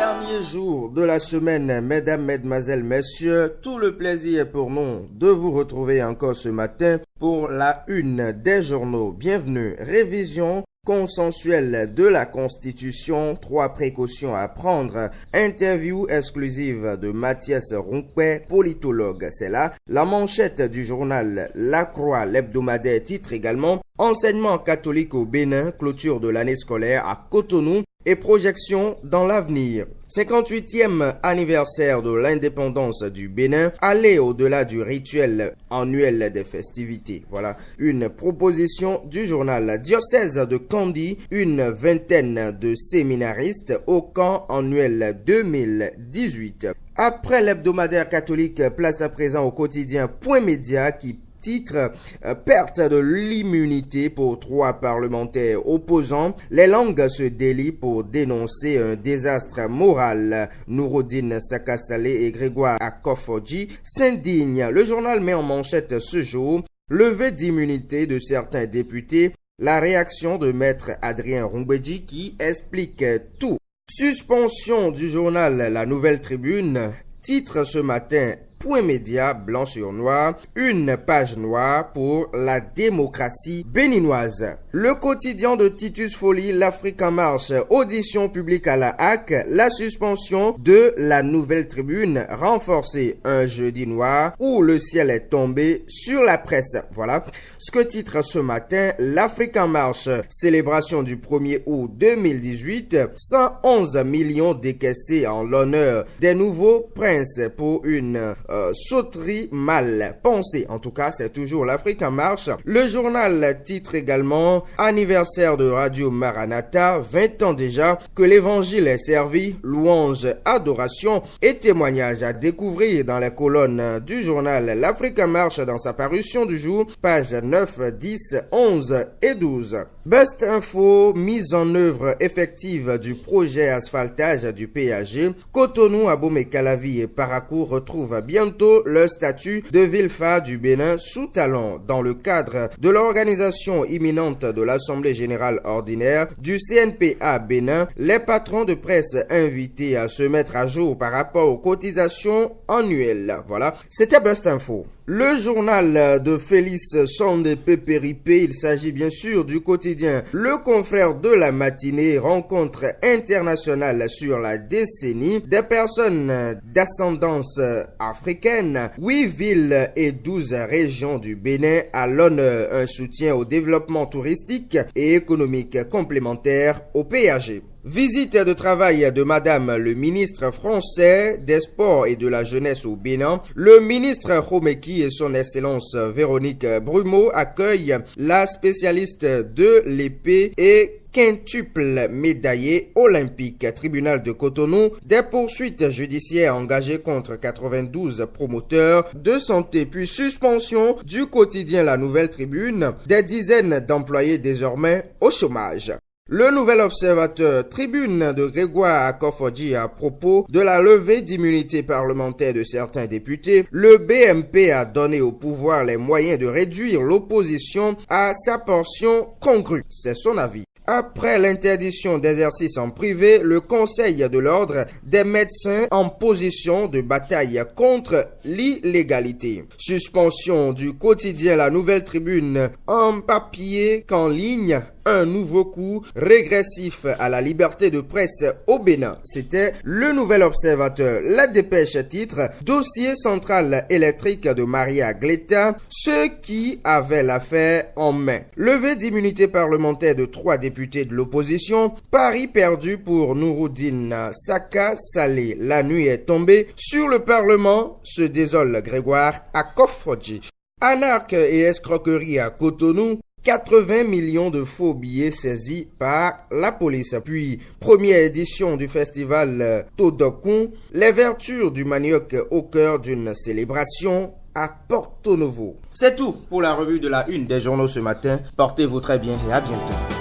Dernier jour de la semaine, mesdames, mesdemoiselles, messieurs, tout le plaisir est pour nous de vous retrouver encore ce matin pour la une des journaux. Bienvenue, révision consensuelle de la Constitution, 3 précautions à prendre, interview exclusive de Mathias Ronquet, politologue. C'est là la manchette du journal La Croix, l'hebdomadaire titre également enseignement catholique au Bénin, clôture de l'année scolaire à Cotonou et projection dans l'avenir. 58e anniversaire de l'indépendance du Bénin, aller au-delà du rituel annuel des festivités. Voilà une proposition du journal. Diocèse de Kandy, une vingtaine de séminaristes au camp annuel 2018. Après l'hebdomadaire catholique, place à présent au quotidien Point Média qui titre perte de l'immunité pour 3 parlementaires opposants. Les langues se délient pour dénoncer un désastre moral. Nouroudine Sakasalé et Grégoire Akofodji s'indignent. Le journal met en manchette ce jour levée d'immunité de certains députés. La réaction de maître Adrien Rombedji qui explique tout. Suspension du journal La Nouvelle Tribune. Titre ce matin Point Média, blanc sur noir, une page noire pour la démocratie béninoise. Le quotidien de Titus Folly, l'Afrique en marche, audition publique à la HAC, la suspension de la Nouvelle Tribune renforcée un jeudi noir où le ciel est tombé sur la presse. Voilà ce que titre ce matin l'Afrique en marche, célébration du 1er août 2018, 111 millions décaissés en l'honneur des nouveaux princes pour une sauterie mal pensée. En tout cas, c'est toujours l'Afrique en marche. Le journal titre également anniversaire de Radio Maranatha, 20 ans déjà que l'évangile est servi, louange, adoration et témoignage à découvrir dans les colonnes du journal l'Afrique en marche dans sa parution du jour, pages 9, 10, 11 et 12. Best Info, mise en œuvre effective du projet asphaltage du péage. Cotonou, Abomey-Calavi et Parakou retrouvent bientôt leur statut de ville phare du Bénin sous talon dans le cadre de l'organisation imminente de l'Assemblée Générale Ordinaire du CNPA Bénin. Les patrons de presse invités à se mettre à jour par rapport aux cotisations annuelles. Voilà, c'était Best Info. Le journal de Félix Sondé Pépéripé, il s'agit bien sûr du quotidien Le Confrère de la matinée, rencontre internationale sur la décennie des personnes d'ascendance africaine, 8 villes et 12 régions du Bénin à l'honneur, un soutien au développement touristique et économique complémentaire au péage. Visite de travail de Madame le ministre français des Sports et de la Jeunesse au Bénin. Le ministre Khomeki et son Excellence Véronique Brumeau accueillent la spécialiste de l'épée et quintuple médaillé olympique. Tribunal de Cotonou, des poursuites judiciaires engagées contre 92 promoteurs de santé, puis suspension du quotidien La Nouvelle Tribune, des dizaines d'employés désormais au chômage. Le Nouvel Observateur, tribune de Grégoire Akofodji à propos de la levée d'immunité parlementaire de certains députés. Le BMP a donné au pouvoir les moyens de réduire l'opposition à sa portion congrue. C'est son avis. Après l'interdiction d'exercice en privé, le Conseil de l'ordre des médecins en position de bataille contre l'illégalité. Suspension du quotidien La Nouvelle Tribune en papier qu'en ligne. Un nouveau coup régressif à la liberté de presse au Bénin. C'était le Nouvel Observateur. La dépêche titre dossier central électrique de Maria Gleta, ceux qui avaient l'affaire en main. Levée d'immunité parlementaire de 3 députés de l'opposition. Pari perdu pour Nouroudine Sakasalé. La nuit est tombée sur le Parlement, se désole Grégoire Akofodji. Anarque et escroquerie à Cotonou. 80 millions de faux billets saisis par la police. Puis, première édition du festival Todokun, les vertus du manioc au cœur d'une célébration à Porto Novo. C'est tout pour la revue de la une des journaux ce matin. Portez-vous très bien et à bientôt.